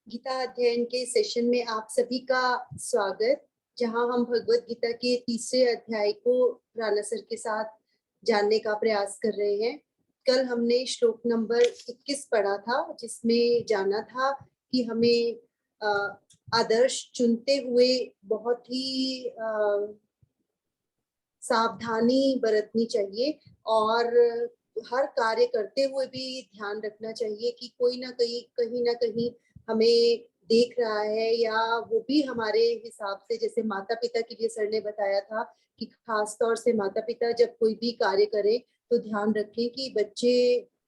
गीता अध्ययन के सेशन में आप सभी का स्वागत, जहां हम भगवत गीता के तीसरे अध्याय को राणा सर के साथ जानने का प्रयास कर रहे हैं। कल हमने श्लोक नंबर 21 पढ़ा था, जिसमें जाना था कि हमें आदर्श चुनते हुए बहुत ही सावधानी बरतनी चाहिए और हर कार्य करते हुए भी ध्यान रखना चाहिए कि कोई ना कहीं ना कहीं हमें देख रहा है, या वो भी हमारे हिसाब से, जैसे माता पिता के लिए सर ने बताया था कि खास तौर से माता पिता जब कोई भी कार्य करें तो ध्यान रखें कि बच्चे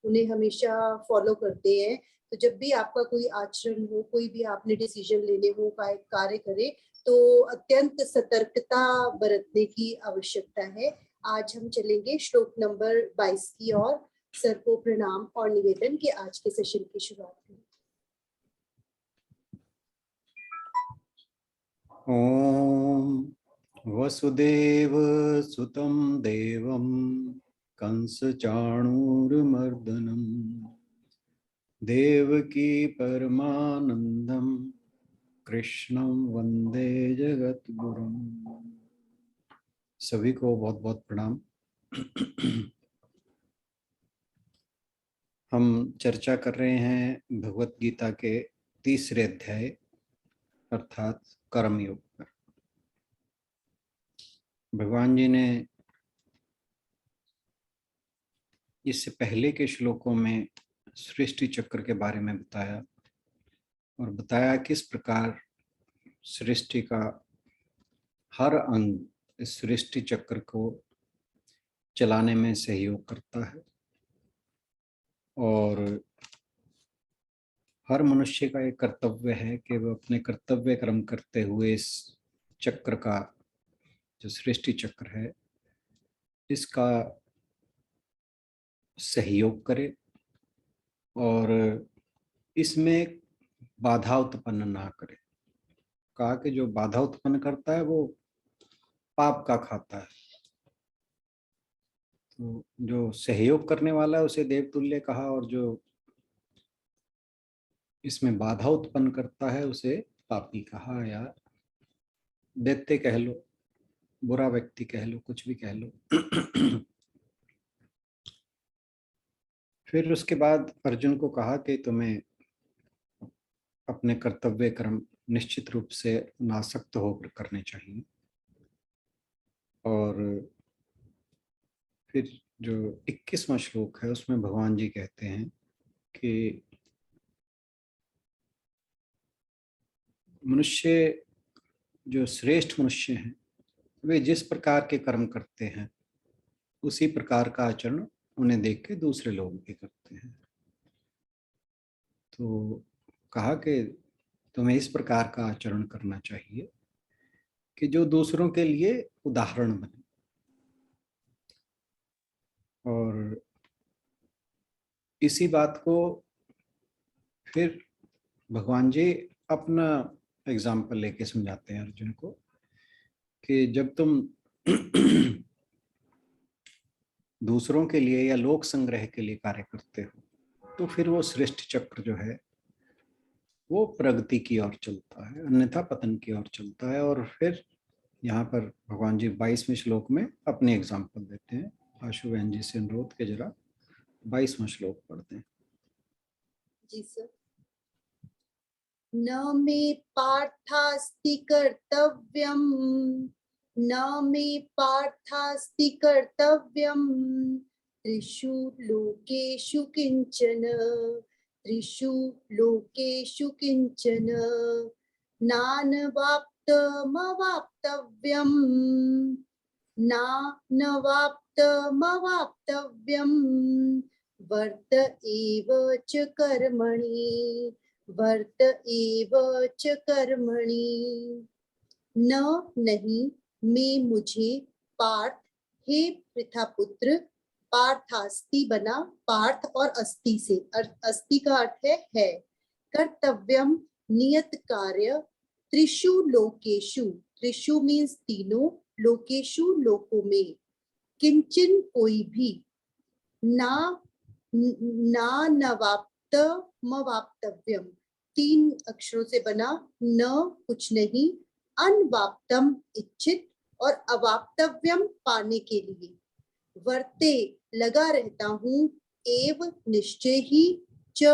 उन्हें हमेशा फॉलो करते हैं। तो जब भी आपका कोई आचरण हो, कोई भी आपने डिसीजन लेने हो, कार्य करें, तो अत्यंत सतर्कता बरतने की आवश्यकता है। आज हम चलेंगे श्लोक नंबर 22 की ओर। सर को प्रणाम और निवेदन कि आज के सेशन की शुरुआत करें। ओम वसुदेव सुतं देवं कंस चाणूरमर्दनम देवकी परमानंदम कृष्णं वंदे जगद्गुरुम। सभी को बहुत बहुत प्रणाम। हम चर्चा कर रहे हैं भगवत गीता के तीसरे अध्याय अर्थात कर्मयोग पर। भगवान जी ने इससे पहले के श्लोकों में सृष्टि चक्र के बारे में बताया और बताया किस प्रकार सृष्टि का हर अंग इस सृष्टि चक्र को चलाने में सहयोग करता है और हर मनुष्य का एक कर्तव्य है कि वह अपने कर्तव्य कर्म करते हुए इस चक्र का, जो सृष्टि चक्र है, इसका सहयोग करे और इसमें बाधा उत्पन्न ना करे। कहा कि जो बाधा उत्पन्न करता है वो पाप का खाता है, तो जो सहयोग करने वाला है उसे देवतुल्य कहा, और जो इसमें बाधा उत्पन्न करता है उसे पापी कहा, या दैत्य कह लो, बुरा व्यक्ति कह लो, कुछ भी कह लो। फिर उसके बाद अर्जुन को कहा कि तुम्हें अपने कर्तव्य कर्म निश्चित रूप से नासक्त होकर करने चाहिए। और फिर जो 21वां श्लोक है उसमें भगवान जी कहते हैं कि मनुष्य, जो श्रेष्ठ मनुष्य हैं, वे जिस प्रकार के कर्म करते हैं उसी प्रकार का आचरण उन्हें देख के दूसरे लोग भी करते हैं। तो कहा कि तुम्हें इस प्रकार का आचरण करना चाहिए कि जो दूसरों के लिए उदाहरण बने। और इसी बात को फिर भगवान जी अपना एग्जाम्पल लेके समझाते हैं अर्जुन को कि जब तुम दूसरों के लिए या लोक संग्रह के लिए कार्य करते हो तो फिर वो सृष्टि चक्र जो है वो प्रगति की ओर चलता है, अन्यथा पतन की ओर चलता है। और फिर यहाँ पर भगवान जी 22वें श्लोक में अपने एग्जाम्पल देते हैं। आशु बहन जी से अनुरोध के जरा 22वां श्लोक पढ़ते हैं। जी सर। न मे पार्थास्ति कर्तव्यम, न मे पार्थास्ति कर्तव्यम, त्रिषु लोकेषु किंचन, त्रिषु लोकेषु किंचन, नानवाप्तमवाप्तव्यम, नानवाप्तमवाप्तव्यम, वर्त एव च कर्मणि, वर्त एव च कर्मणि। न नहीं, मैं मुझे, पार्थ हे पृथा पुत्र, पार्थास्ति बना पार्थ और अस्ति से, अस्ति का अर्थ है। कर्तव्यम नियत कार्य, त्रिषु लोकेषु, त्रिषु मीन्स तीनों, लोकेषु लोकों में, किंचन कोई भी, ना नानवाप्तमवाप्तव्यम, 3 अक्षरों से बना, न कुछ नहीं, अनवाप्तम इच्छित और अवाप्तव्यम पाने के लिए, वर्ते लगा रहता हूँ, एव निश्चय ही, च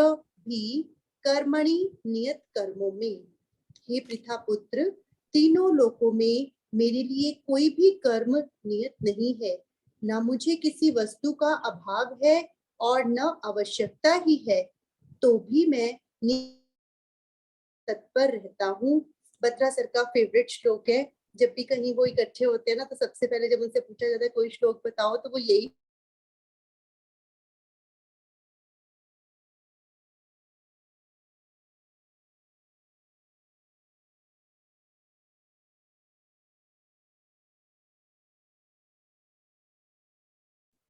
भी कर्मणि नियत कर्मों में। हे पृथा पुत्र, तीनों लोकों में मेरे लिए कोई भी कर्म नियत नहीं है, न मुझे किसी वस्तु का अभाव है और न आवश्यकता ही है, तो भी मैं तत्पर रहता हूँ। बत्रा सर का फेवरेट श्लोक है। जब भी कहीं वो इकट्ठे होते हैं ना, तो सबसे पहले जब उनसे पूछा जाता है कोई श्लोक बताओ, तो वो यही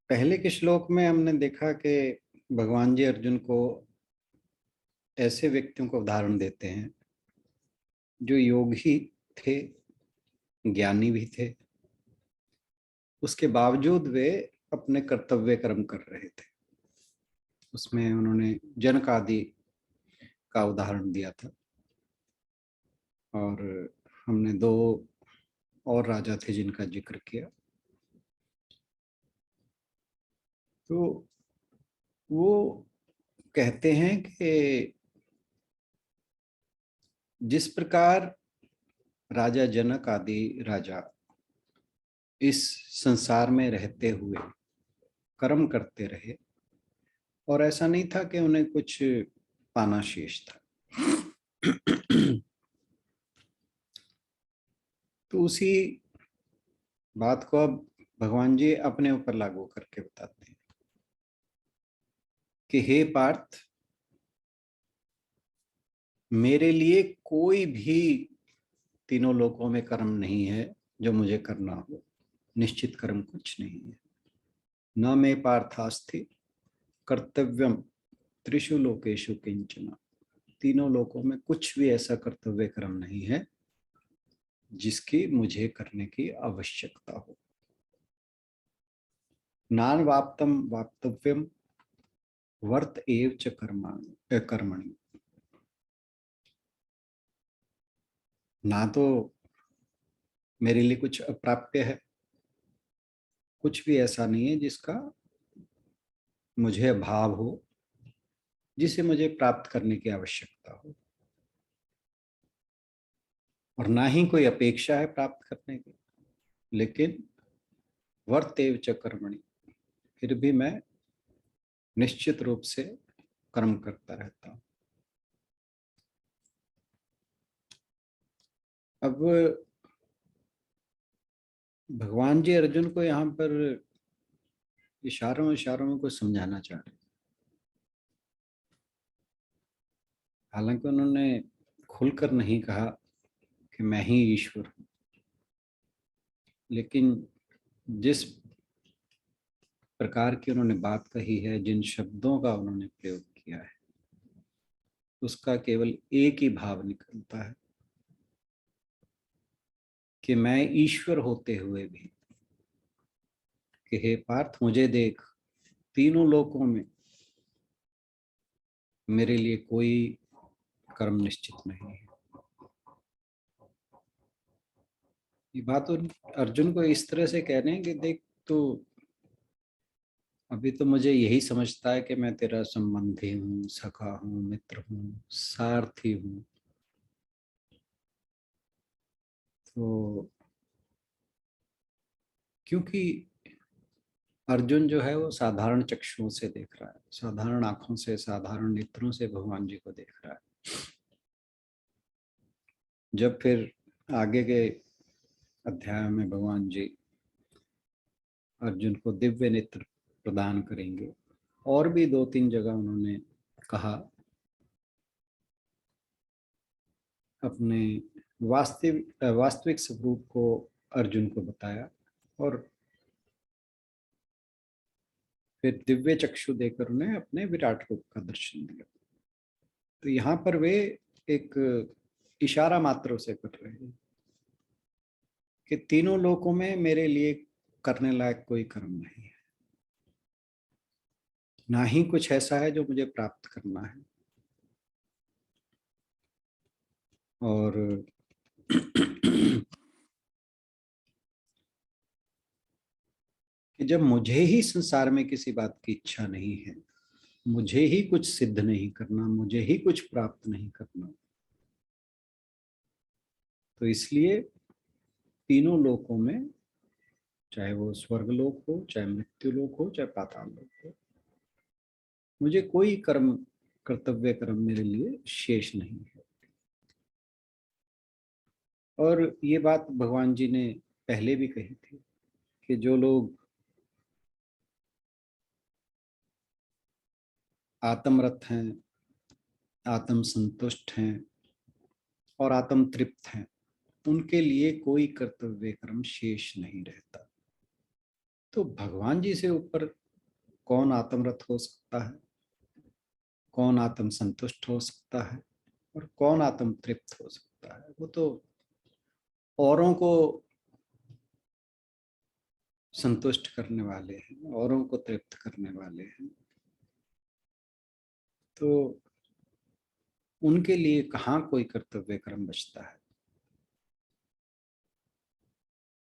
पहले के श्लोक में हमने देखा कि भगवान जी अर्जुन को ऐसे व्यक्तियों को उदाहरण देते हैं जो योगी थे, ज्ञानी भी थे, उसके बावजूद वे अपने कर्तव्य कर्म कर रहे थे। उसमें उन्होंने जनक आदि का उदाहरण दिया था, और हमने 2 और राजा थे जिनका जिक्र किया। तो वो कहते हैं कि जिस प्रकार राजा जनक आदि राजा इस संसार में रहते हुए कर्म करते रहे, और ऐसा नहीं था कि उन्हें कुछ पाना शेष था। तो उसी बात को अब भगवान जी अपने ऊपर लागू करके बताते हैं कि हे पार्थ, मेरे लिए कोई भी तीनों लोकों में कर्म नहीं है जो मुझे करना हो। निश्चित कर्म कुछ नहीं है। न मे पार्थास्ति कर्तव्यम त्रिषु लोकेषु किंचन। तीनों लोकों में कुछ भी ऐसा कर्तव्य कर्म नहीं है जिसकी मुझे करने की आवश्यकता हो। नान वाप्तम वाप्तव्यम वर्त एव च कर्मणि। ना तो मेरे लिए कुछ अप्राप्य है, कुछ भी ऐसा नहीं है जिसका मुझे अभाव हो, जिसे मुझे प्राप्त करने की आवश्यकता हो, और ना ही कोई अपेक्षा है प्राप्त करने की। लेकिन वर्तेव च कर्मणि, फिर भी मैं निश्चित रूप से कर्म करता रहता हूं। अब भगवान जी अर्जुन को यहाँ पर इशारों इशारों में कुछ समझाना चाह रहे हैं। हालांकि उन्होंने खुलकर नहीं कहा कि मैं ही ईश्वर हूं, लेकिन जिस प्रकार की उन्होंने बात कही है, जिन शब्दों का उन्होंने प्रयोग किया है, उसका केवल एक ही भाव निकलता है कि मैं ईश्वर होते हुए भी, कि हे पार्थ मुझे देख, तीनों लोकों में मेरे लिए कोई कर्म निश्चित नहीं है। ये बात अर्जुन को इस तरह से कह रहे हैं कि देख, तो अभी तो मुझे यही समझता है कि मैं तेरा संबंधी हूँ, सखा हूँ, मित्र हूँ, सारथी हूँ। तो क्योंकि अर्जुन जो है वो साधारण चक्षुओं से देख रहा है, साधारण आंखों से, साधारण नेत्रों से भगवान जी को देख रहा है। जब फिर आगे के अध्याय में भगवान जी अर्जुन को दिव्य नेत्र प्रदान करेंगे, और भी 2-3 जगह उन्होंने कहा अपने वास्तविक स्वरूप को अर्जुन को बताया, और फिर दिव्य चक्षु देकर उन्हें अपने विराट रूप का दर्शन दिया। तो यहाँ पर वे एक इशारा मात्र से कर रहे हैं कि तीनों लोकों में मेरे लिए करने लायक कोई कर्म नहीं है। ना ही कुछ ऐसा है जो मुझे प्राप्त करना है। और कि जब मुझे ही संसार में किसी बात की इच्छा नहीं है, मुझे ही कुछ सिद्ध नहीं करना, मुझे ही कुछ प्राप्त नहीं करना, तो इसलिए तीनों लोकों में, चाहे वो स्वर्ग लोक हो, चाहे मृत्यु लोक हो, चाहे पाताल लोक हो, मुझे कोई कर्म, कर्तव्य कर्म मेरे लिए शेष नहीं है। और ये बात भगवान जी ने पहले भी कही थी कि जो लोग आत्मरत हैं, आत्म संतुष्ट हैं और आत्म तृप्त हैं, उनके लिए कोई कर्तव्य कर्म शेष नहीं रहता। तो भगवान जी से ऊपर कौन आत्मरत हो सकता है, कौन आत्म संतुष्ट हो सकता है और कौन आत्म तृप्त हो सकता है? वो तो औरों को संतुष्ट करने वाले हैं, औरों को तृप्त करने वाले हैं। तो उनके लिए कहाँ कोई कर्तव्य कर्म बचता है?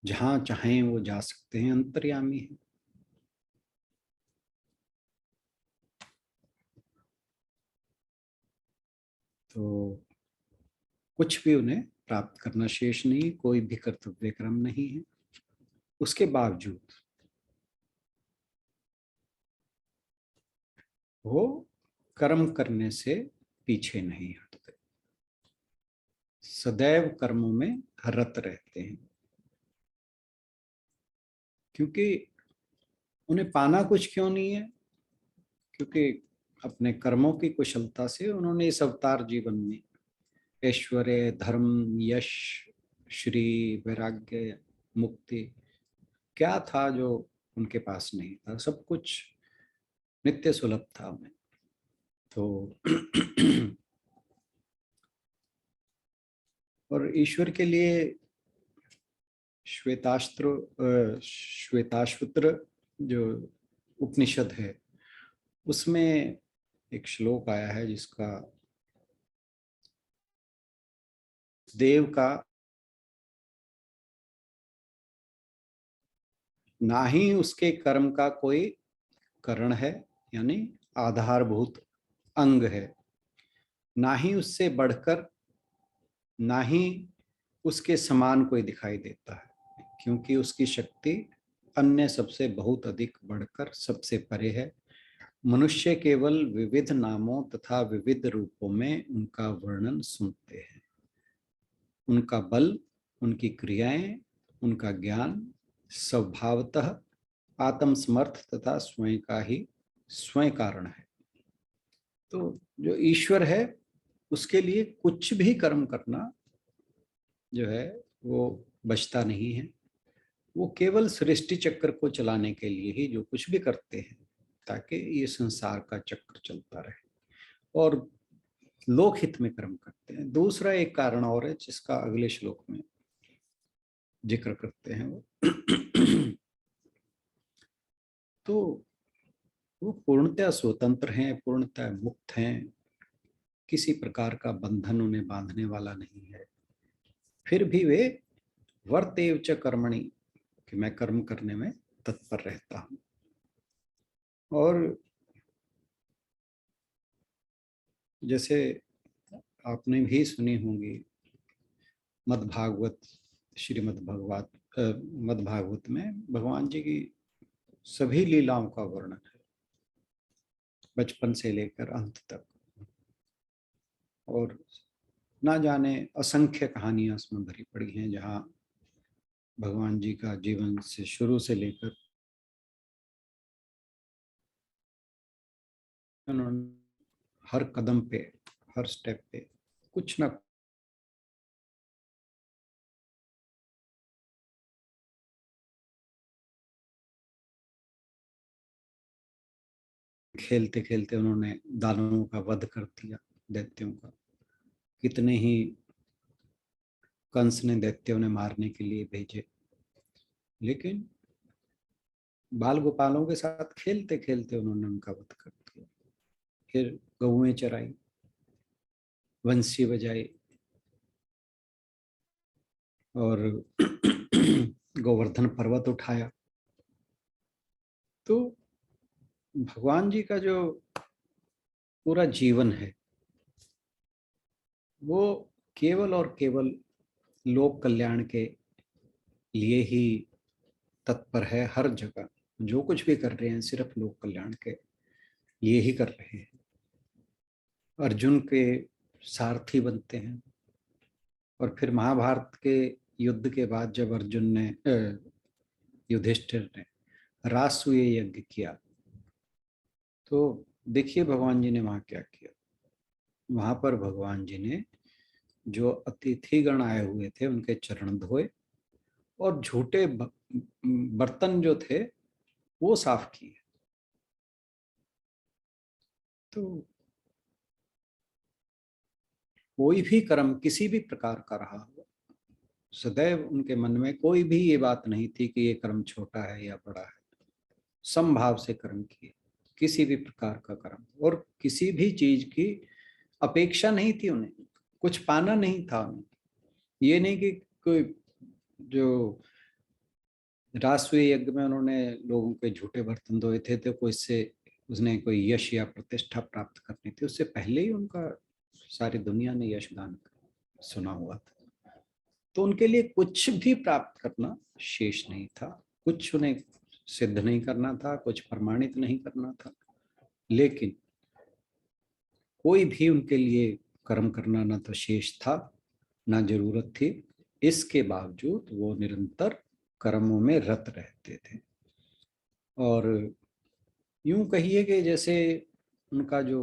जहां चाहें वो जा सकते हैं, अंतर्यामी है। तो कुछ भी उन्हें प्राप्त करना शेष नहीं, कोई भी कर्तव्य कर्म नहीं है। उसके बावजूद वो कर्म करने से पीछे नहीं हटते, सदैव कर्मों में रत रहते हैं, क्योंकि उन्हें पाना कुछ क्यों नहीं है, क्योंकि अपने कर्मों की कुशलता से उन्होंने इस अवतार जीवन में ऐश्वर्य, धर्म, यश, श्री, वैराग्य, मुक्ति, क्या था जो उनके पास नहीं था? सब कुछ नित्य सुलभ था उन्हें। तो और ईश्वर के लिए श्वेताश्वत्र जो उपनिषद है, उसमें एक श्लोक आया है जिसका देव का ना ही उसके कर्म का कोई करण है, यानी आधारभूत अंग है, ना ही उससे बढ़कर, ना ही उसके समान कोई दिखाई देता है, क्योंकि उसकी शक्ति अन्य सबसे बहुत अधिक बढ़कर सबसे परे है। मनुष्य केवल विविध नामों तथा विविध रूपों में उनका वर्णन सुनते हैं। उनका बल, उनकी क्रियाएं, उनका ज्ञान स्वभावतः आत्मसमर्थ तथा स्वयं का ही स्वयं कारण है। तो जो ईश्वर है, उसके लिए कुछ भी कर्म करना जो है वो बचता नहीं है। वो केवल सृष्टि चक्र को चलाने के लिए ही जो कुछ भी करते हैं, ताकि ये संसार का चक्र चलता रहे, और लोक हित में कर्म करते हैं। दूसरा एक कारण और है जिसका अगले श्लोक में जिक्र करते हैं वो तो वो पूर्णतः स्वतंत्र हैं, पूर्णतः मुक्त हैं, किसी प्रकार का बंधन उन्हें बांधने वाला नहीं है। फिर भी वे वर्तेव च कर्मणि, कि मैं कर्म करने में तत्पर रहता हूं। और जैसे आपने भी सुनी होंगी मद्भागवत, श्रीमद् भगवत मद्भागवत में भगवान जी की सभी लीलाओं का वर्णन है, बचपन से लेकर अंत तक। और ना जाने असंख्य कहानियां उसमें भरी पड़ी हैं, जहाँ भगवान जी का जीवन से शुरू से लेकर उन्होंने हर कदम पे, हर स्टेप पे कुछ ना खेलते खेलते उन्होंने दानवों का वध कर दिया, दैत्यों का। कितने ही कंस ने दैत्यों ने मारने के लिए भेजे, लेकिन बाल गोपालों के साथ खेलते खेलते उन्होंने उनका वध कर दिया। फिर गौएं चराई, बंसी बजाई और गोवर्धन पर्वत उठाया। तो भगवान जी का जो पूरा जीवन है वो केवल और केवल लोक कल्याण के लिए ही तत्पर है। हर जगह जो कुछ भी कर रहे हैं सिर्फ लोक कल्याण के लिए ही कर रहे हैं। अर्जुन के सारथी बनते हैं और फिर महाभारत के युद्ध के बाद जब अर्जुन ने युधिष्ठिर ने राजसूय यज्ञ किया तो देखिए भगवान जी ने वहां क्या किया। वहां पर भगवान जी ने जो अतिथिगण आए हुए थे उनके चरण धोए और झूठे बर्तन जो थे वो साफ किए। तो कोई भी कर्म किसी भी प्रकार का रहा हो, सदैव उनके मन में कोई भी ये बात नहीं थी कि ये कर्म छोटा है या बड़ा है। समभाव से कर्म किए, किसी भी प्रकार का कर्म, और किसी भी चीज की अपेक्षा नहीं थी उन्हें, कुछ पाना नहीं था उन्हें। ये नहीं कि कोई जो राजसूय यज्ञ में उन्होंने लोगों के झूठे बर्तन धोए थे तो कोई इससे उसने कोई यश या प्रतिष्ठा प्राप्त करनी थी, उससे पहले ही उनका सारी दुनिया ने यशगान सुना हुआ था। तो उनके लिए कुछ भी प्राप्त करना शेष नहीं था, कुछ उन्हें सिद्ध नहीं करना था, कुछ प्रमाणित नहीं करना था। लेकिन कोई भी उनके लिए कर्म करना ना तो शेष था ना जरूरत थी। इसके बावजूद वो निरंतर कर्मों में रत रहते थे। और यूं कहिए कि जैसे उनका जो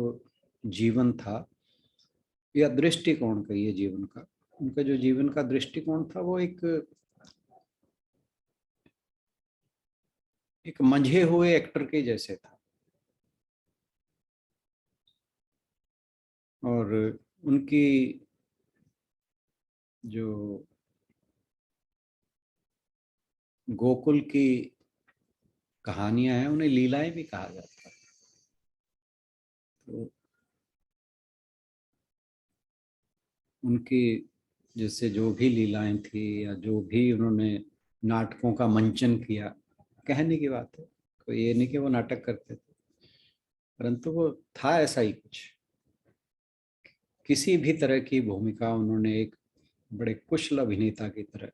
जीवन था या दृष्टिकोण कहिए जीवन का, उनका जो जीवन का दृष्टिकोण था वो एक मंझे हुए एक्टर के जैसे था। और उनकी जो गोकुल की कहानियां हैं उन्हें लीलाएं भी कहा जाता है। तो उनकी जैसे जो भी लीलाएं थी या जो भी उन्होंने नाटकों का मंचन किया, कहने की बात है, कोई ये नहीं कि वो नाटक करते थे, परंतु वो था ऐसा ही कुछ। किसी भी तरह की भूमिका उन्होंने एक बड़े कुशल अभिनेता की तरह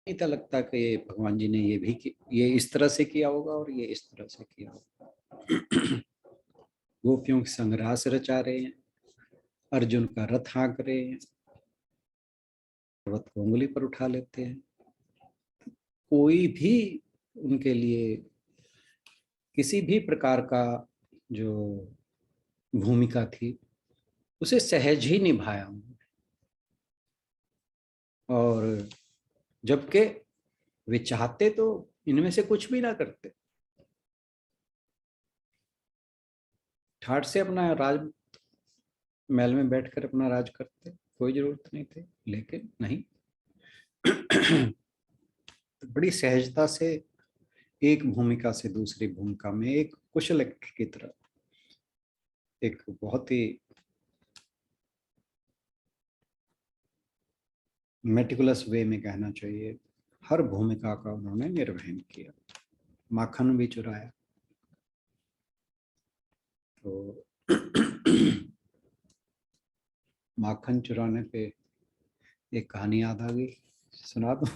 नहीं था लगता कि ये भगवान जी ने ये इस तरह से किया होगा और ये इस तरह से किया होगा। गोपियों के संग रास रचा रहे हैं, अर्जुन का रथ हाँक रहे हैं, पर्वत को उंगली पर उठा लेते हैं। कोई भी उनके लिए किसी भी प्रकार का जो भूमिका थी उसे सहज ही निभाया उन्होंने। और जबकि वे चाहते तो इनमें से कुछ भी ना करते, ठाट से अपना राज महल में बैठकर अपना राज करते, कोई जरूरत नहीं थी। लेकिन नहीं, तो बड़ी सहजता से एक भूमिका से दूसरी भूमिका में एक कुशल एक्टर की तरह, एक बहुत ही मेटिकुलस वे में कहना चाहिए, हर भूमिका का उन्होंने निर्वहन किया। माखन भी चुराया। तो माखन चुराने पे एक कहानी याद आ गई, सुना दो।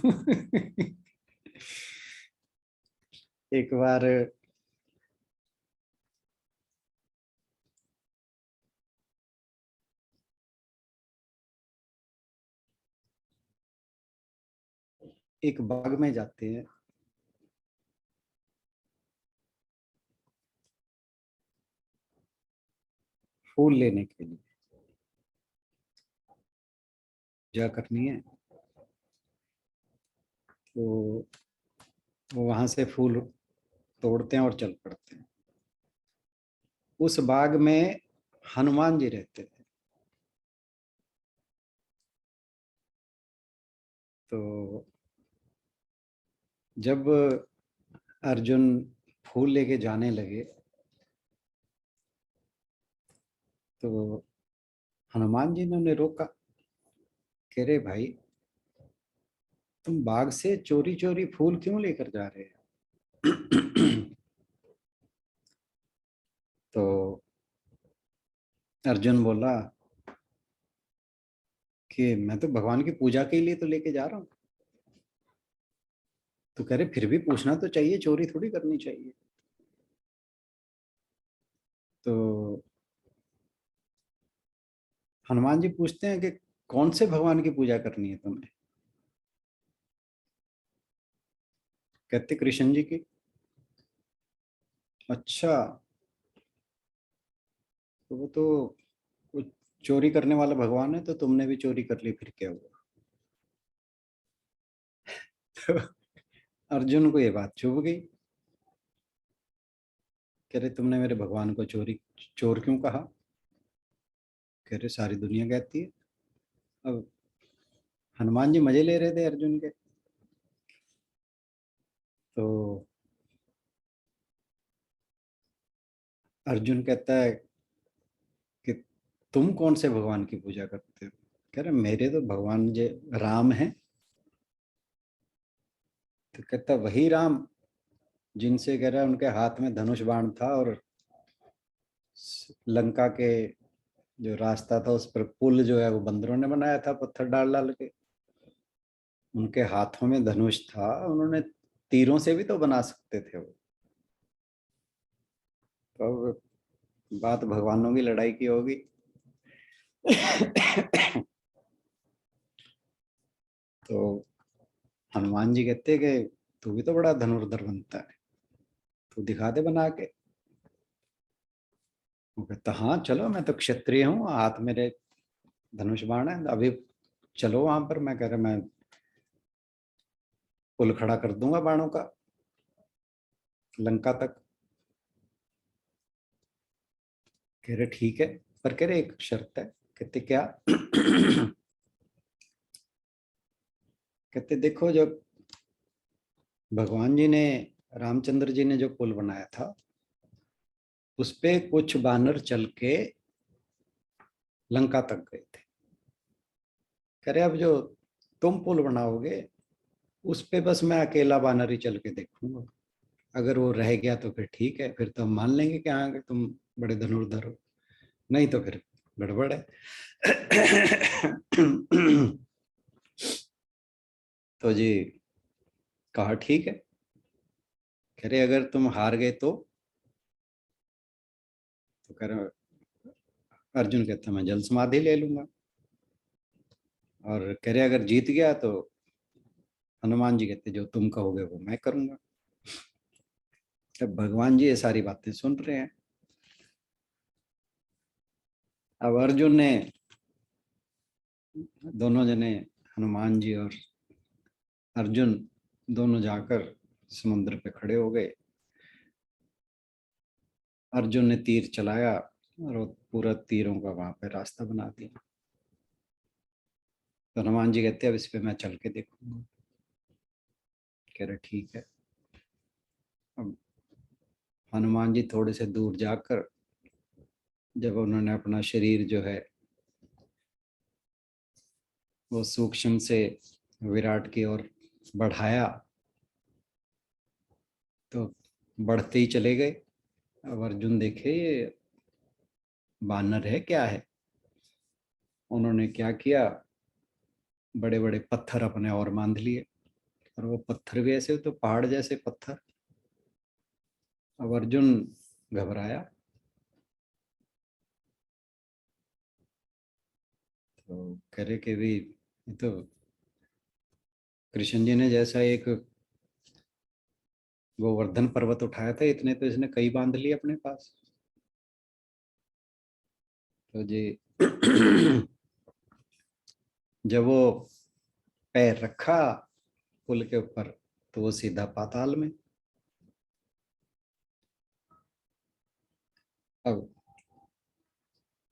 एक बार एक बाग में जाते हैं, फूल लेने के लिए, पूजा करनी है। तो वो वहां से फूल तोड़ते हैं और चल पड़ते हैं। उस बाग में हनुमान जी रहते थे। तो जब अर्जुन फूल लेके जाने लगे तो हनुमान जी ने उन्हें रोका, कह रहे भाई तुम बाग से चोरी चोरी फूल क्यों लेकर जा रहे हो? तो अर्जुन बोला कि मैं तो भगवान की पूजा के लिए तो लेके जा रहा हूँ। तो कह रहे फिर भी पूछना तो चाहिए, चोरी थोड़ी करनी चाहिए। तो हनुमान जी पूछते हैं कि कौन से भगवान की पूजा करनी है तुम्हें? कहते कृष्ण जी की। अच्छा, तो वो तो वो चोरी करने वाला भगवान है, तो तुमने भी चोरी कर ली, फिर क्या हुआ? तो अर्जुन को ये बात चुभ गई। कह रहे तुमने मेरे भगवान को चोर क्यों कहा? कह रहे सारी दुनिया कहती है। अब हनुमान जी मजे ले रहे थे अर्जुन के। तो अर्जुन कहता है कि तुम कौन से भगवान की पूजा करते हो? कह रहे मेरे तो भगवान जी राम हैं। तो कहता वही राम जिनसे, कह रहा है, उनके हाथ में धनुष बाण था और लंका के जो रास्ता था उस पर पुल जो है वो बंदरों ने बनाया था पत्थर डाल डाल के। उनके हाथों में धनुष था, उन्होंने तीरों से भी तो बना सकते थे वो। तो अब बात भगवानों की लड़ाई की होगी। तो हनुमान जी कहते कि तू भी तो बड़ा धनुर्धर बनता है, तू दिखा दे बना के। वो कहता हाँ चलो, मैं तो क्षत्रिय हूँ, हाथ मेरे धनुष बाण है, अभी चलो वहां पर। मैं कह रहा मैं पुल खड़ा कर दूंगा बाणों का लंका तक। कह रहे ठीक है, पर कह रहे एक शर्त है। कहते क्या? कहते देखो, जब भगवान जी ने, रामचंद्र जी ने जो पुल बनाया था उस पे कुछ बानर चल के लंका तक गए थे। कह रहे अब जो तुम पुल बनाओगे उस पे बस मैं अकेला बानर ही चल के देखूंगा। अगर वो रह गया तो फिर ठीक है, फिर तो हम मान लेंगे कि हाँ कि तुम बड़े धनुर्धर हो, नहीं तो फिर गड़बड़ है। तो जी कहा ठीक है। कह रहे अगर तुम हार गए तो कह रहे, अर्जुन कहता मैं जल समाधि ले लूंगा। और कह रहे अगर जीत गया तो हनुमान जी कहते जो तुम कहोगे वो मैं करूंगा। तब भगवान जी ये सारी बातें सुन रहे हैं। अब अर्जुन ने, दोनों जने, हनुमान जी और अर्जुन दोनों जाकर समुद्र पे खड़े हो गए। अर्जुन ने तीर चलाया और वो पूरा तीरों का वहां पे रास्ता बना दिया। तो हनुमान जी कहते अब इस पे मैं चल के देखूंगा। कह रहे ठीक है। अब हनुमान जी थोड़े से दूर जाकर जब उन्होंने अपना शरीर जो है वो सूक्ष्म से विराट की ओर बढ़ाया तो बढ़ते ही चले गए। अब अर्जुन देखे ये बानर है क्या है। उन्होंने क्या किया, बड़े बड़े पत्थर अपने और बांध लिए। और वो पत्थर भी ऐसे तो पहाड़ जैसे पत्थर। अब अर्जुन घबराया। तो कह रहे कि भी ये तो कृष्ण जी ने जैसा एक गोवर्धन पर्वत उठाया था, इतने तो इसने कई बांध लिए अपने पास। तो जी जब वो पैर रखा पुल के ऊपर तो वो सीधा पाताल में। अब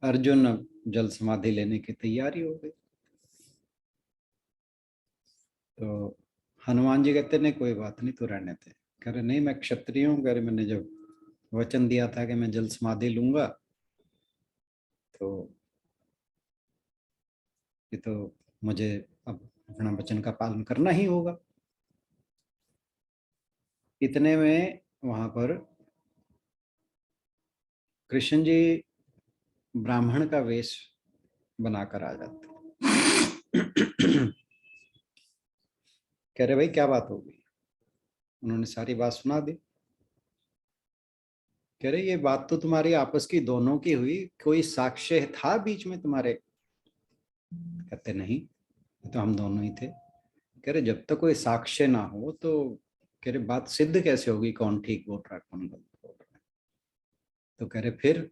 अर्जुन अब जल समाधि लेने की तैयारी हो गई। तो हनुमान जी कहते नहीं कोई बात नहीं, तू रहने दे। कह रहे नहीं मैं क्षत्रिय हूँ, कह रहे मैंने जब वचन दिया था कि मैं जल समाधि लूंगा, तो ये तो मुझे अब अपना वचन का पालन करना ही होगा। इतने में वहां पर कृष्ण जी ब्राह्मण का वेश बनाकर आ जाते। कह रहे भाई क्या बात होगी? उन्होंने सारी बात सुना दी। कह रहे ये बात तो तुम्हारी आपस की दोनों की हुई, कोई साक्ष्य था बीच में तुम्हारे? कहते नहीं, तो हम दोनों ही थे। कह रहे जब तक कोई साक्ष्य ना हो तो कह रहे बात सिद्ध कैसे होगी, कौन ठीक बोल रहा है कौन गलत बोल रहा है? तो कह रहे फिर,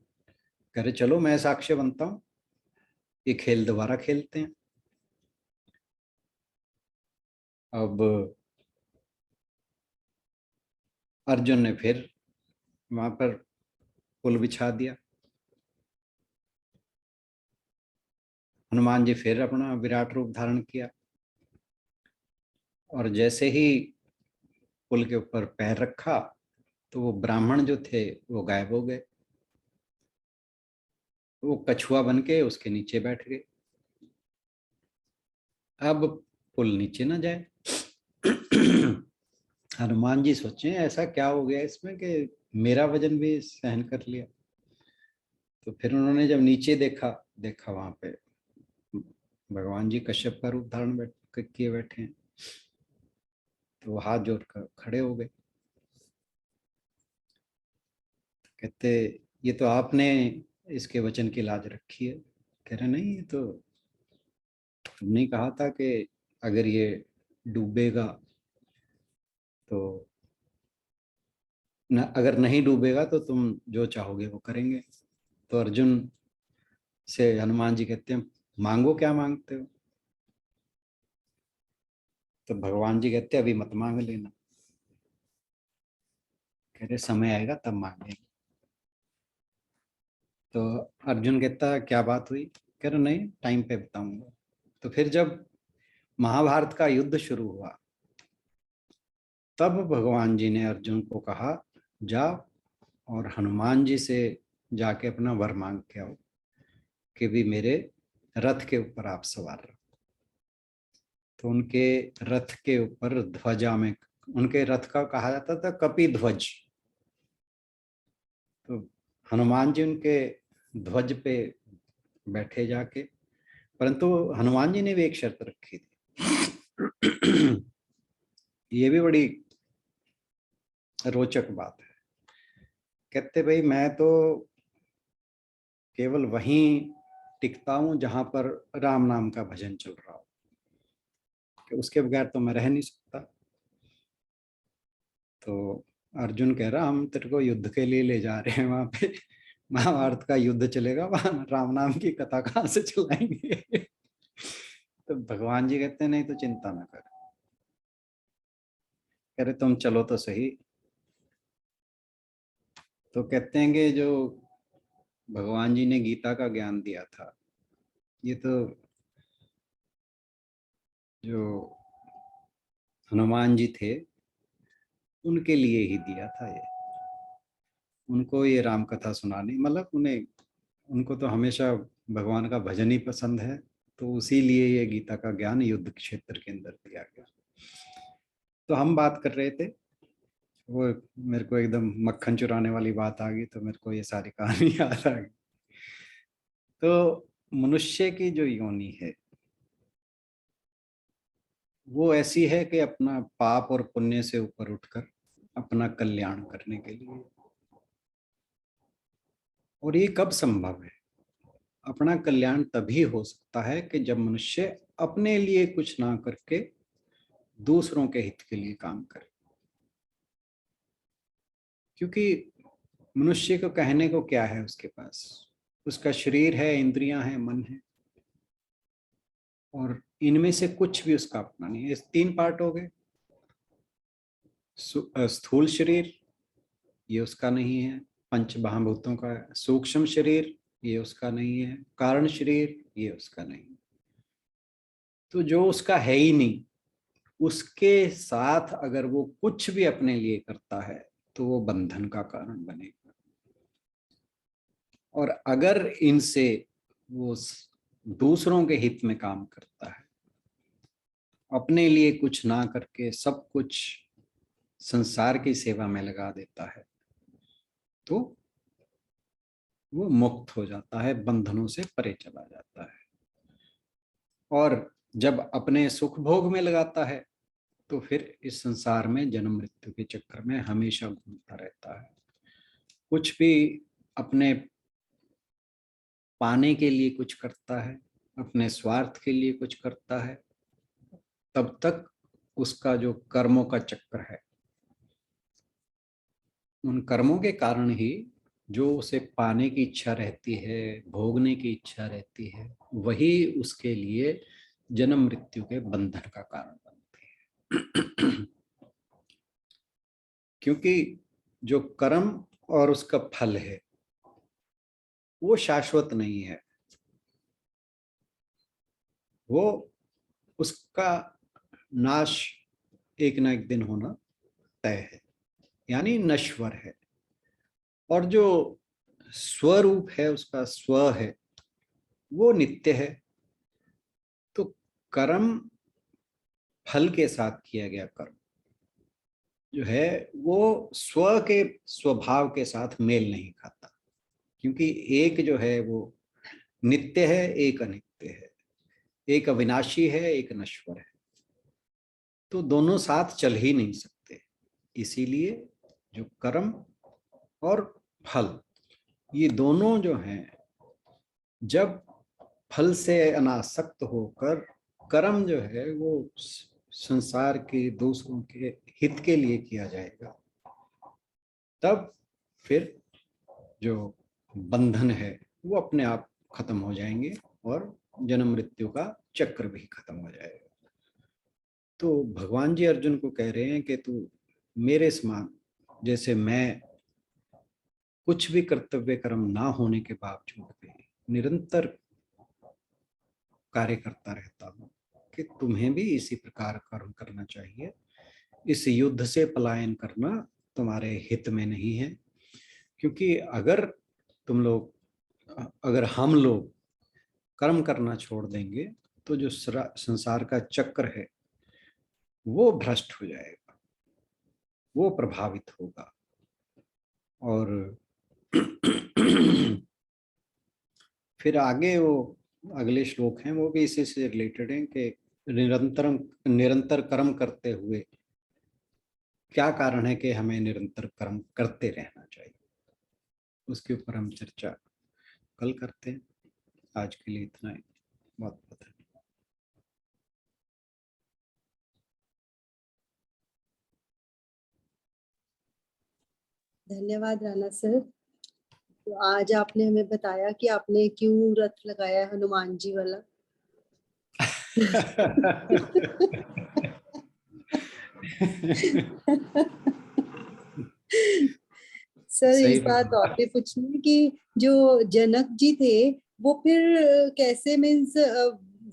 कह रहे चलो मैं साक्ष्य बनता हूँ, ये खेल दोबारा खेलते हैं। अब अर्जुन ने फिर वहां पर पुल बिछा दिया। हनुमान जी फिर अपना विराट रूप धारण किया, और जैसे ही पुल के ऊपर पैर रखा तो वो ब्राह्मण जो थे वो गायब हो गए। वो कछुआ बन के उसके नीचे बैठ गए। अब पुल नीचे ना जाए। हनुमान जी सोचे ऐसा क्या हो गया इसमें कि मेरा वजन भी सहन कर लिया। तो फिर उन्होंने जब नीचे देखा, देखा वहां पे भगवान जी कश्यप का रूप धारण किए बैठे हैं। तो वो हाथ जोड़कर खड़े हो गए। कहते ये तो आपने इसके वचन की लाज रखी है। कह रहे नहीं, ये तो तुमने कहा था कि अगर ये डूबेगा तो न, अगर नहीं डूबेगा तो तुम जो चाहोगे वो करेंगे। तो अर्जुन से हनुमान जी कहते हैं मांगो क्या मांगते हो? तो भगवान जी कहते हैं अभी मत मांग लेना। कह रहे समय आएगा तब मांगेंगे। तो अर्जुन कहता क्या बात हुई? कह रहे नहीं टाइम पे बताऊंगा। तो फिर जब महाभारत का युद्ध शुरू हुआ तब भगवान जी ने अर्जुन को कहा जा और हनुमान जी से जाके अपना वर मांग के आओ कि भी मेरे रथ के ऊपर आप सवार रहो। तो उनके रथ के ऊपर ध्वजा में, उनके रथ का कहा जाता था कपि ध्वज। तो हनुमान जी उनके ध्वज पे बैठे जाके, परंतु हनुमान जी ने भी एक शर्त रखी थी। ये भी बड़ी रोचक बात है। कहते भाई मैं तो केवल वहीं टिकता हूं जहां पर राम नाम का भजन चल रहा हो, कि उसके बगैर तो मैं रह नहीं सकता। तो अर्जुन कह रहा हम तेरे को युद्ध के लिए ले जा रहे हैं, वहां पे महाभारत का युद्ध चलेगा, वहां राम नाम की कथा कहाँ से चलाएंगे? तो भगवान जी कहते हैं नहीं तो चिंता ना कर। कह रहे तुम चलो तो सही। तो कहते हैं कि जो भगवान जी ने गीता का ज्ञान दिया था, ये तो जो हनुमान जी थे उनके लिए ही दिया था ये। उनको ये राम कथा सुनानी, मतलब उन्हें, उनको तो हमेशा भगवान का भजन ही पसंद है। तो उसी लिए ये गीता का ज्ञान युद्ध क्षेत्र के अंदर दिया गया। तो हम बात कर रहे थे, वो मेरे को एकदम मक्खन चुराने वाली बात आ गई, तो मेरे को ये सारी कहानी याद आ गई। तो मनुष्य की जो योनि है वो ऐसी है कि अपना पाप और पुण्य से ऊपर उठकर अपना कल्याण करने के लिए। और ये कब संभव है? अपना कल्याण तभी हो सकता है कि जब मनुष्य अपने लिए कुछ ना करके दूसरों के हित के लिए काम करे। क्योंकि मनुष्य को कहने को क्या है उसके पास? उसका शरीर है, इंद्रियां हैं, मन है, और इनमें से कुछ भी उसका अपना नहीं है। इस तीन पार्ट हो गए। स्थूल शरीर ये उसका नहीं है, पंच महाभूतों का है। सूक्ष्म शरीर ये उसका नहीं है, कारण शरीर ये उसका नहीं है। तो जो उसका है ही नहीं उसके साथ अगर वो कुछ भी अपने लिए करता है तो वो बंधन का कारण बनेगा। और अगर इनसे वो दूसरों के हित में काम करता है, अपने लिए कुछ ना करके सब कुछ संसार की सेवा में लगा देता है, तो वो मुक्त हो जाता है, बंधनों से परे चला जाता है। और जब अपने सुख भोग में लगाता है तो फिर इस संसार में जन्म मृत्यु के चक्कर में हमेशा घूमता रहता है। कुछ भी अपने पाने के लिए कुछ करता है, अपने स्वार्थ के लिए कुछ करता है, तब तक उसका जो कर्मों का चक्र है, उन कर्मों के कारण ही जो उसे पाने की इच्छा रहती है, भोगने की इच्छा रहती है, वही उसके लिए जन्म मृत्यु के बंधन का कारण बनते हैं। क्योंकि जो कर्म और उसका फल है वो शाश्वत नहीं है, वो उसका नाश एक ना एक दिन होना तय है, यानी नश्वर है। और जो स्वरूप है, उसका स्व है, वो नित्य है। तो कर्म, फल के साथ किया गया कर्म जो है वो स्व के स्वभाव के साथ मेल नहीं खाता, क्योंकि एक जो है वो नित्य है, एक अनित्य है, एक अविनाशी है, एक नश्वर है। तो दोनों साथ चल ही नहीं सकते। इसीलिए जो कर्म और फल, ये दोनों जो हैं, जब फल से अनासक्त होकर कर्म जो है वो संसार के दूसरों के हित के लिए किया जाएगा, तब फिर जो बंधन है वो अपने आप खत्म हो जाएंगे और जन्म मृत्यु का चक्र भी खत्म हो जाएगा। तो भगवान जी अर्जुन को कह रहे हैं कि तू मेरे समान, जैसे मैं कुछ भी कर्तव्य कर्म ना होने के बावजूद भी निरंतर कार्य करता रहता हूँ, कि तुम्हें भी इसी प्रकार कर्म करना चाहिए। इस युद्ध से पलायन करना तुम्हारे हित में नहीं है। क्योंकि अगर हम लोग कर्म करना छोड़ देंगे तो जो संसार का चक्र है वो भ्रष्ट हो जाएगा, वो प्रभावित होगा। और फिर आगे वो अगले श्लोक हैं वो भी इसी से रिलेटेड हैं कि निरंतर कर्म करते हुए क्या कारण है कि हमें निरंतर कर्म करते रहना चाहिए। उसके ऊपर हम चर्चा कल करते हैं। आज के लिए इतना ही। बहुत बहुत धन्यवाद राणा सर। तो आज आपने हमें बताया कि आपने क्यों रथ लगाया है हनुमान जी वाला। सर सही इस बात बात। और भी पूछनी है कि जो जनक जी थे वो फिर कैसे, मीन्स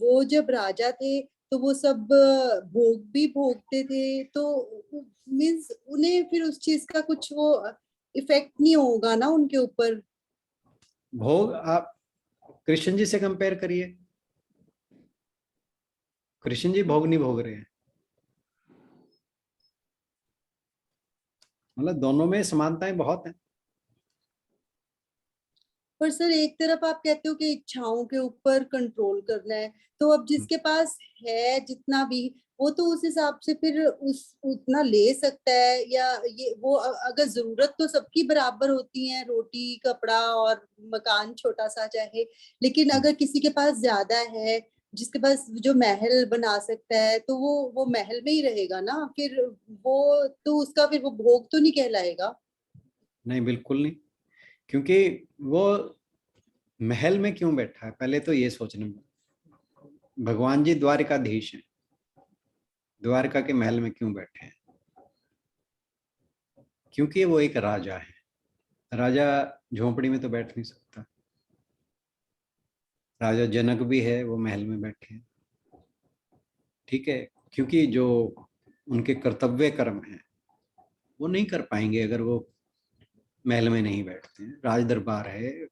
वो जब राजा थे तो वो सब भोग भी भोगते थे, तो मीन्स उन्हें फिर उस चीज का कुछ वो इफेक्ट नहीं होगा ना उनके ऊपर। भोग आप कृष्ण जी से कंपेयर करिए, कृष्ण जी भोग नहीं भोग रहे हैं। मतलब दोनों में समानताएं बहुत हैं। पर सर एक तरफ आप कहते हो कि इच्छाओं के ऊपर कंट्रोल करना है, तो अब जिसके पास है जितना भी, वो तो उस हिसाब से फिर उस उतना ले सकता है, या ये वो अगर जरूरत तो सबकी बराबर होती है, रोटी कपड़ा और मकान छोटा सा चाहे, लेकिन अगर किसी के पास ज्यादा है, जिसके पास जो महल बना सकता है, तो वो महल में ही रहेगा ना फिर। वो तो उसका फिर वो भोग तो नहीं कहलाएगा। नहीं, बिल्कुल नहीं। क्योंकि वो महल में क्यों बैठा है, पहले तो ये सोचना। भगवान जी द्वारिकाधीश हैं, द्वारका के महल में क्यों बैठे हैं? क्योंकि वो एक राजा है। राजा झोपड़ी में तो बैठ नहीं सकता। राजा जनक भी है, वो महल में बैठे हैं। ठीक है, क्योंकि जो उनके कर्तव्य कर्म हैं वो नहीं कर पाएंगे अगर वो महल में नहीं बैठते हैं। राज दरबार है,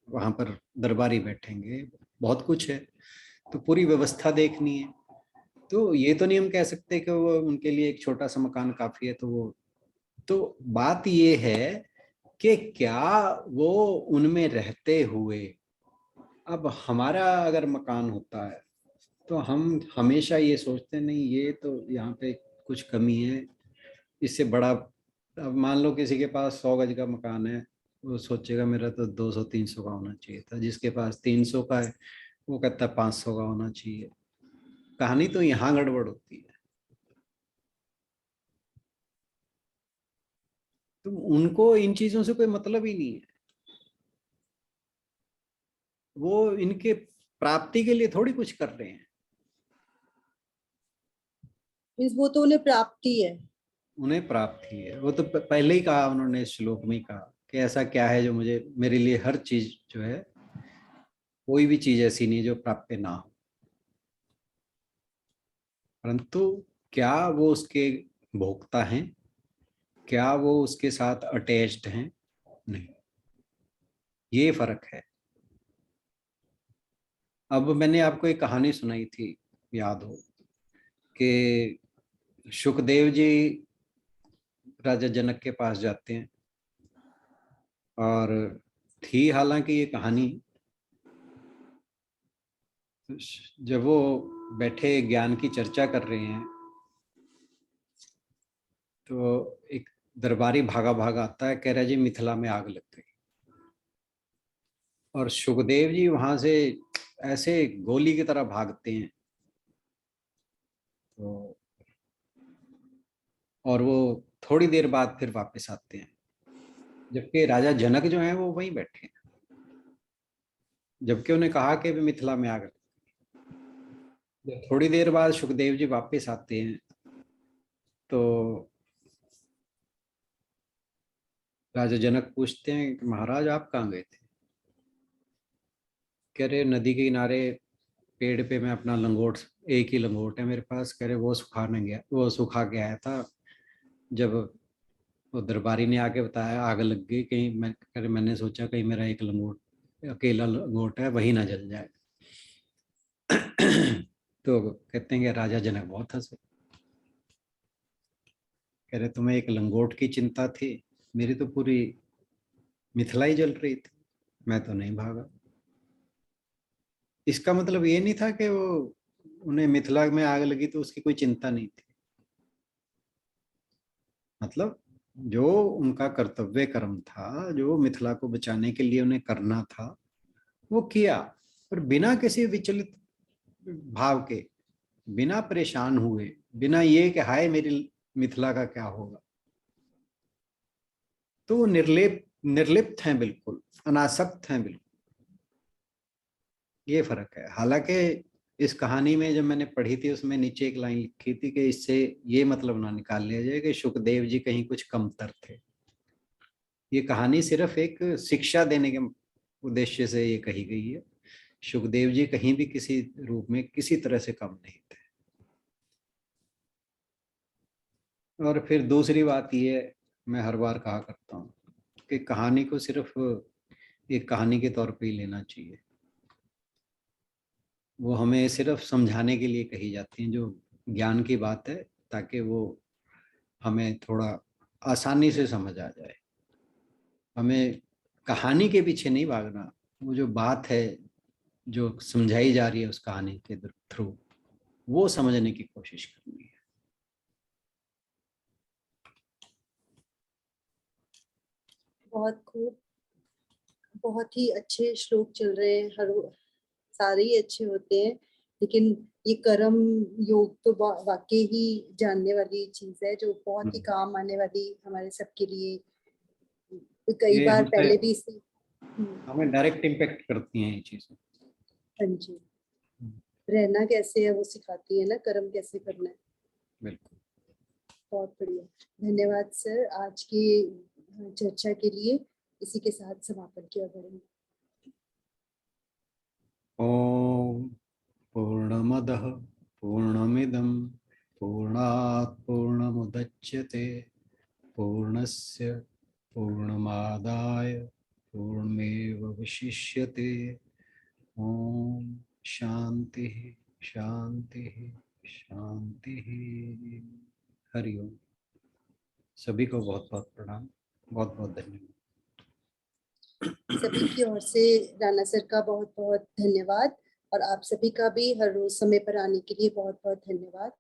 वहां पर दरबारी बैठेंगे, बहुत कुछ है, तो पूरी व्यवस्था देखनी है। तो ये तो नहीं हम कह सकते कि वो उनके लिए एक छोटा सा मकान काफी है। तो वो, तो बात ये है कि क्या वो उनमें रहते हुए, अब हमारा अगर मकान होता है तो हम हमेशा ये सोचते नहीं ये तो यहाँ पे कुछ कमी है, इससे बड़ा। अब मान लो किसी के पास 100 गज का मकान है, वो सोचेगा मेरा तो 200-300 का होना चाहिए था। जिसके पास 300 का है वो कहता है 500 का होना चाहिए। कहानी तो यहाँ गड़बड़ होती है। तो उनको इन चीजों से कोई मतलब ही नहीं है। वो इनके प्राप्ति के लिए थोड़ी कुछ कर रहे हैं। मीन्स वो तो उन्हें प्राप्ति है। उन्हें प्राप्ति है, वो तो पहले ही कहा उन्होंने, इस श्लोक में ही कहा कि ऐसा क्या है जो मुझे, मेरे लिए हर चीज जो है, कोई भी चीज ऐसी नहीं जो प्राप्य ना हो। परंतु क्या वो उसके भोक्ता हैं, क्या वो उसके साथ अटैच्ड हैं? नहीं, ये फर्क है। अब मैंने आपको एक कहानी सुनाई थी, याद हो, कि सुखदेव जी राजा जनक के पास जाते हैं, और थी हालांकि ये कहानी, जब वो बैठे ज्ञान की चर्चा कर रहे हैं तो एक दरबारी भागा भागा आता है, कह रहा है जी मिथिला में आग लग गई। और सुखदेव जी वहां से ऐसे गोली की तरह भागते हैं। तो और वो थोड़ी देर बाद फिर वापस आते हैं, जबकि राजा जनक जो हैं वो वहीं बैठे हैं, जबकि उन्हें कहा कि भी मिथिला में आग लग गई। जब थोड़ी देर बाद सुखदेव जी वापस आते हैं तो राजा जनक पूछते हैं कि महाराज आप कहाँ गए थे? कह रहे नदी के किनारे पेड़ पे मैं अपना लंगोट, एक ही लंगोट है मेरे पास, कह रहे वो सुखाने गया, वो सुखा के आया था। जब वो दरबारी ने आके बताया आग लग गई, कहीं मैं, कह रहे मैंने सोचा कहीं मेरा एक लंगोट, अकेला लंगोट है, वही ना जल जाए। तो कहते हैं कि राजा जनक बहुत हंसे, कह रहे तुम्हें एक लंगोट की चिंता थी, मेरी तो पूरी मिथिला ही जल रही थी, मैं तो नहीं भागा। इसका मतलब ये नहीं था कि वो, उन्हें मिथिला में आग लगी तो उसकी कोई चिंता नहीं थी। मतलब जो उनका कर्तव्य कर्म था, जो मिथिला को बचाने के लिए उन्हें करना था, वो किया, पर बिना किसी विचलित भाव के, बिना परेशान हुए, बिना ये कि हाय मेरी मिथिला का क्या होगा। तो वो निर्लिप्त हैं, बिल्कुल अनासक्त हैं, बिल्कुल। ये फर्क है। हालांकि इस कहानी में जब मैंने पढ़ी थी उसमें नीचे एक लाइन लिखी थी कि इससे ये मतलब ना निकाल लिया जाए कि सुखदेव जी कहीं कुछ कमतर थे। ये कहानी सिर्फ एक शिक्षा देने के उद्देश्य से ये कही गई है। सुखदेव जी कहीं भी किसी रूप में किसी तरह से कम नहीं थे। और फिर दूसरी बात ये, मैं हर बार कहा करता हूँ कि कहानी को सिर्फ एक कहानी के तौर पे ही लेना चाहिए। वो हमें सिर्फ समझाने के लिए कही जाती हैं, जो ज्ञान की बात है, ताकि वो हमें थोड़ा आसानी से समझ आ जाए। हमें कहानी के पीछे नहीं भागना, वो जो बात है जो समझाई जा रही है उस कहानी के थ्रू, वो समझने की कोशिश करनी है। बहुत खूब। बहुत ही अच्छे श्लोक चल रहे हैं, हर सारे ही अच्छे होते हैं, लेकिन ये कर्म योग तो वाकई ही जानने वाली चीज है, जो बहुत ही काम आने वाली हमारे सबके लिए। कई ये बार हमसे, पहले भी इसे हमें डायरेक्ट इम्पेक्ट करती हैं ये चीजें। हाँ जी, रहना कैसे है वो सिखाती है ना, कर्म कैसे करना है। बिल्कुल। बहुत बढ़िया। धन्यवाद सर आज की चर्चा के लिए। इसी के साथ समापन की ओर बढ़ेंगे। ओम पूर्णमदः पूर्णमिदं पूर्णात् पूर्णमुदच्यते पूर्णस्य पूर्णमादाय पूर्णमेवावशिष्यते। ओम शांति शांति शांति। हरि ओम। सभी को बहुत बहुत प्रणाम, बहुत बहुत धन्यवाद। सभी की ओर से राणा सर का बहुत बहुत धन्यवाद और आप सभी का भी हर रोज समय पर आने के लिए बहुत बहुत धन्यवाद।